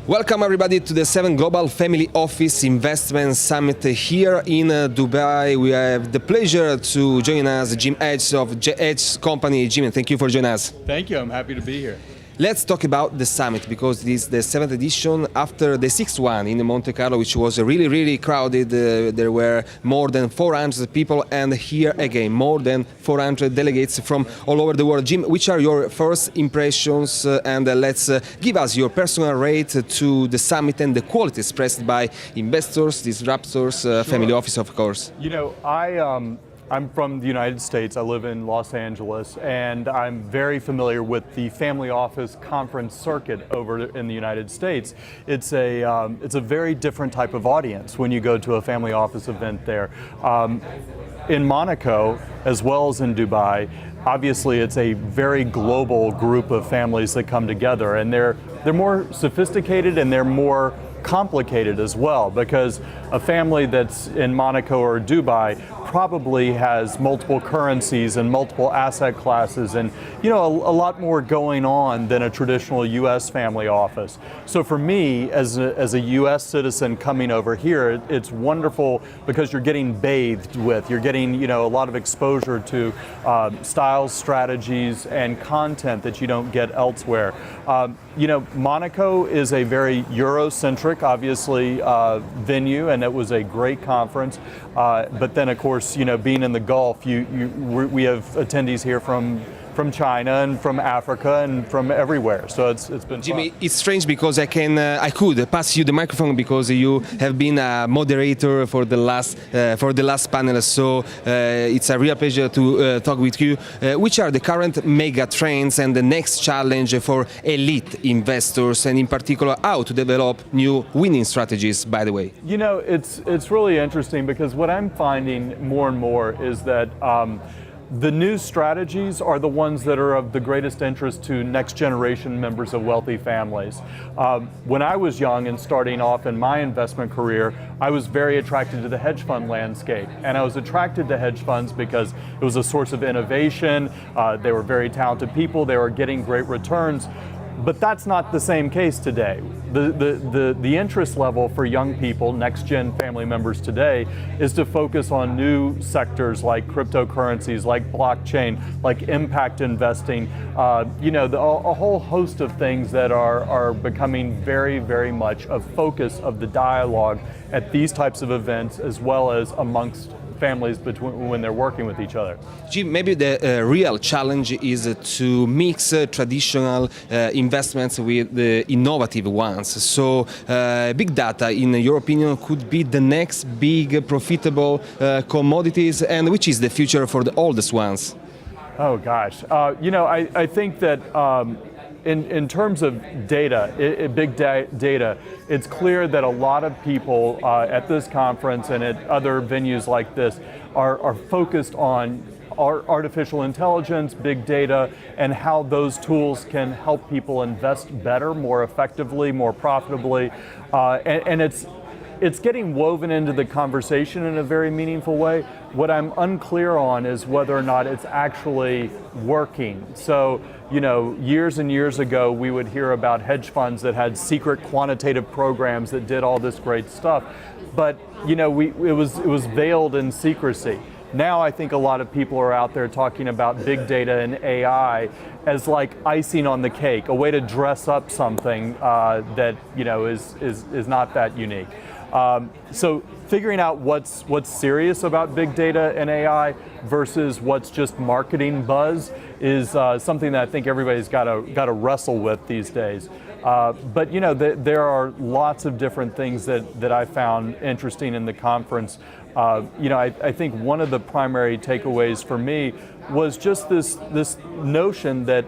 Welcome everybody to the 7th Global Family Office Investment Summit here in Dubai. We have the pleasure to join us Jim Hedges of HEDGES Company. Jim, thank you for joining us. Thank you, I'm happy to be here. Let's talk about the summit because this is the 7th edition after the 6th one in Monte Carlo, which was really crowded. There were more than 400 people, and here again more than 400 delegates from all over the world. Jim, which are your first impressions, and let's give us your personal rate to the summit and the quality expressed by investors, disruptors, Sure. family office, of course. You know, I'm from the United States. I live in Los Angeles, and I'm very familiar with the family office conference circuit over in the United States. It's a very different type of audience when you go to a family office event there. In Monaco, as well as in Dubai, obviously it's a very global group of families that come together, and they're more sophisticated and they're more complicated as well, because a family that's in Monaco or Dubai probably has multiple currencies and multiple asset classes, and a lot more going on than a traditional U.S. family office. So for me, as a U.S. citizen coming over here, it's wonderful because you're getting bathed with, you're getting a lot of exposure to styles, strategies, and content that you don't get elsewhere. Monaco is a very Eurocentric, obviously, venue, and it was a great conference. But then, of course, being in the Gulf, we have attendees here from China and from Africa and from everywhere. So it's been Jimmy, fun. it's strange because I could pass you the microphone because you have been a moderator for the last panel. So it's a real pleasure to talk with you. Which are the current mega trends and the next challenge for elite investors, and in particular, how to develop new winning strategies, by the way? It's really interesting because what I'm finding more and more is that the new strategies are the ones that are of the greatest interest to next generation members of wealthy families. When I was young and starting off in my investment career, I was very attracted to the hedge fund landscape. And I was attracted to hedge funds because it was a source of innovation. They were very talented people. They were getting great returns. But that's not the same case today. The interest level for young people, next-gen family members today, is to focus on new sectors like cryptocurrencies, like blockchain, like impact investing, a whole host of things that are becoming very much a focus of the dialogue at these types of events, as well as amongst families when they're working with each other. Jim, maybe the real challenge is to mix traditional investments with the innovative ones. So big data, in your opinion, could be the next big profitable commodities, and which is the future for the oldest ones? Oh gosh, I think that in terms of data, big data, it's clear that a lot of people at this conference and at other venues like this are focused on artificial intelligence, big data, and how those tools can help people invest better, more effectively, more profitably, and it's getting woven into the conversation in a very meaningful way. What I'm unclear on is whether or not it's actually working. So, years and years ago, we would hear about hedge funds that had secret quantitative programs that did all this great stuff, but it was veiled in secrecy. Now I think a lot of people are out there talking about big data and AI as like icing on the cake, a way to dress up something that is not that unique. So figuring out what's serious about big data and AI versus what's just marketing buzz is something that I think everybody's got to wrestle with these days. But there are lots of different things that I found interesting in the conference. I think one of the primary takeaways for me was just this notion that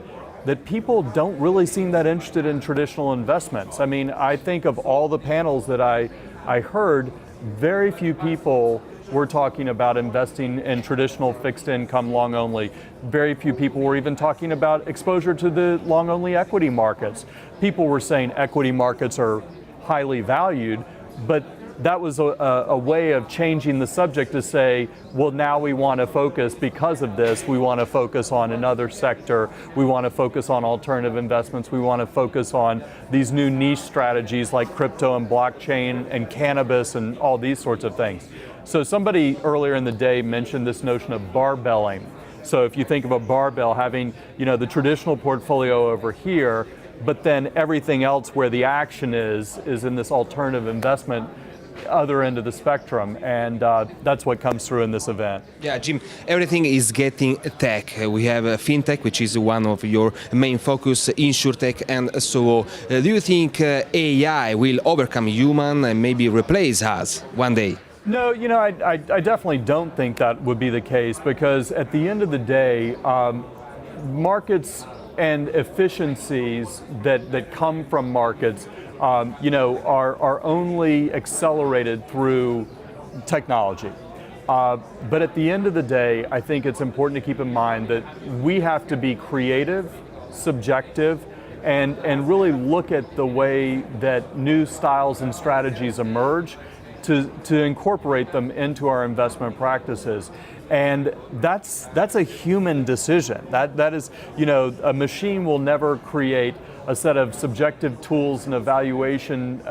people don't really seem that interested in traditional investments. I mean, I think of all the panels that I heard, very few people were talking about investing in traditional fixed income long only. Very few people were even talking about exposure to the long only equity markets. People were saying equity markets are highly valued, but that was a way of changing the subject to say, well, now we want to focus, because of this, we want to focus on another sector, we want to focus on alternative investments, we want to focus on these new niche strategies like crypto and blockchain and cannabis and all these sorts of things. So somebody earlier in the day mentioned this notion of barbelling. So if you think of a barbell having, the traditional portfolio over here, but then everything else where the action is in this alternative investment other end of the spectrum, and that's what comes through in this event. Yeah, Jim, everything is getting tech. We have FinTech, which is one of your main focus, InsurTech, and so on. Do you think AI will overcome human and maybe replace us one day? No, I definitely don't think that would be the case, because at the end of the day, markets and efficiencies that come from markets are only accelerated through technology. But at the end of the day, I think it's important to keep in mind that we have to be creative, subjective, and really look at the way that new styles and strategies emerge to incorporate them into our investment practices. And that's a human decision. That is, a machine will never create a set of subjective tools and evaluation,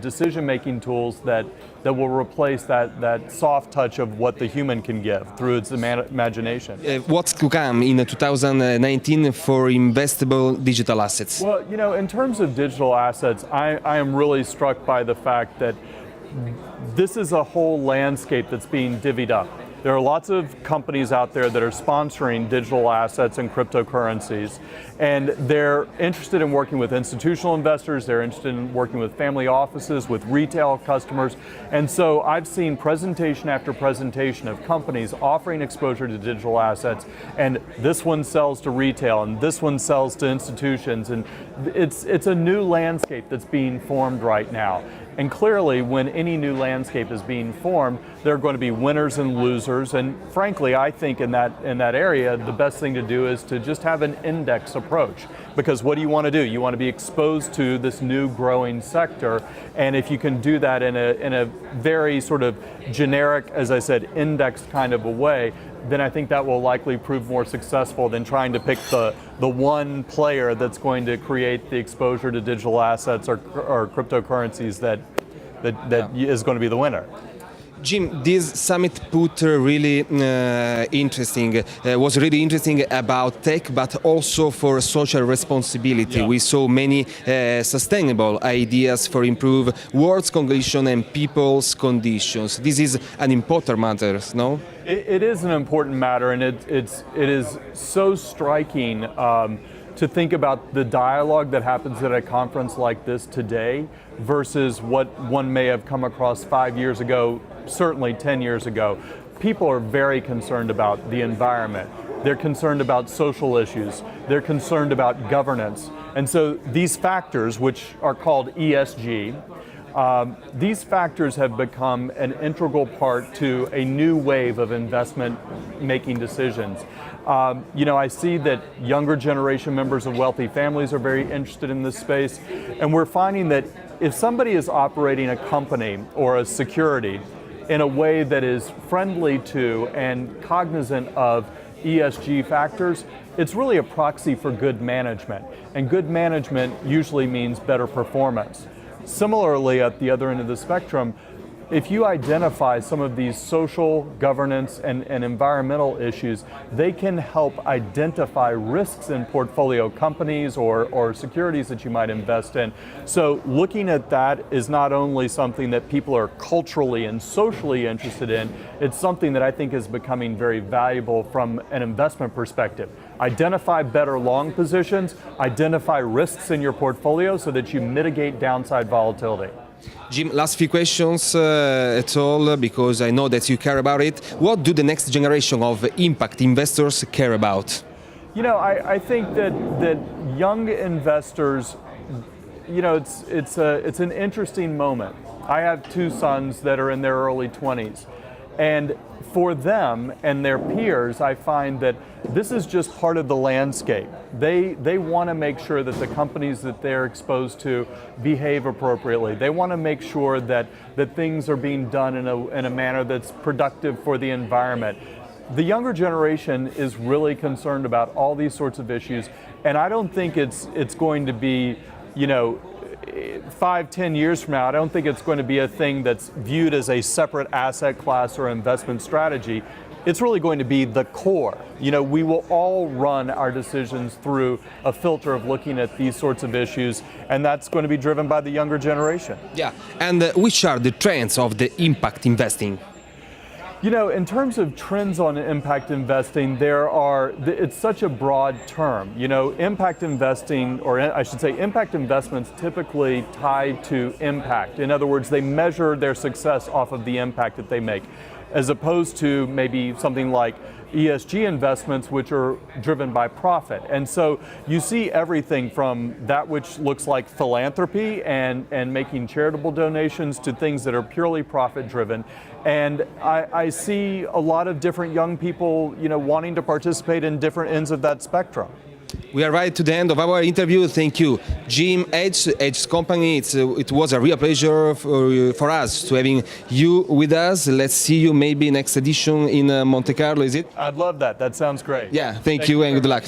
decision-making tools that will replace that soft touch of what the human can give through its imagination. What's to come in 2019 for investable digital assets? Well, in terms of digital assets, I am really struck by the fact that this is a whole landscape that's being divvied up. There are lots of companies out there that are sponsoring digital assets and cryptocurrencies, and they're interested in working with institutional investors, they're interested in working with family offices, with retail customers, and so I've seen presentation after presentation of companies offering exposure to digital assets, and this one sells to retail, and this one sells to institutions, and it's a new landscape that's being formed right now. And clearly, when any new landscape is being formed, there are going to be winners and losers. And frankly, I think in that area, the best thing to do is to just have an index approach. Because what do you want to do? You want to be exposed to this new growing sector. And if you can do that in a very sort of generic, as I said, index kind of a way, then I think that will likely prove more successful than trying to pick the one player that's going to create the exposure to digital assets or cryptocurrencies that is going to be the winner. Jim, this summit put really interesting, was really interesting about tech, but also for social responsibility. Yeah. We saw many sustainable ideas for improve world's condition and people's conditions. This is an important matter, no? It is an important matter, and it is so striking to think about the dialogue that happens at a conference like this today versus what one may have come across 5 years ago, certainly 10 years ago. People are very concerned about the environment. They're concerned about social issues. They're concerned about governance. And so these factors, which are called ESG, these factors have become an integral part to a new wave of investment making decisions. I see that younger generation members of wealthy families are very interested in this space, and we're finding that if somebody is operating a company or a security in a way that is friendly to and cognizant of ESG factors, it's really a proxy for good management, and good management usually means better performance. Similarly, at the other end of the spectrum, if you identify some of these social, governance, and environmental issues, they can help identify risks in portfolio companies or securities that you might invest in. So looking at that is not only something that people are culturally and socially interested in, it's something that I think is becoming very valuable from an investment perspective. Identify better long positions, identify risks in your portfolio so that you mitigate downside volatility. Jim, last few questions at all, because I know that you care about it. What do the next generation of impact investors care about? I think that young investors, it's an interesting moment. I have two sons that are in their early 20s, And for them and their peers, I find that this is just part of the landscape. They want to make sure that the companies that they're exposed to behave appropriately. They want to make sure that things are being done in a manner that's productive for the environment. The younger generation is really concerned about all these sorts of issues, and I don't think it's going to be, 5-10 years from now, I don't think it's going to be a thing that's viewed as a separate asset class or investment strategy. It's really going to be the core. We will all run our decisions through a filter of looking at these sorts of issues, and that's going to be driven by the younger generation. Yeah, and which are the trends of the impact investing? In terms of trends on impact investing, it's such a broad term. Impact investing, or I should say impact investments, typically tied to impact. In other words, they measure their success off of the impact that they make, as opposed to maybe something like ESG investments, which are driven by profit. And so you see everything from that which looks like philanthropy and making charitable donations to things that are purely profit driven. And I see a lot of different young people, wanting to participate in different ends of that spectrum. We are right to the end of our interview. Thank you, Jim, HEDGES Company. It was a real pleasure for us to having you with us. Let's see you maybe next edition in Monte Carlo, is it? I'd love that. That sounds great. Yeah, thank you and good luck.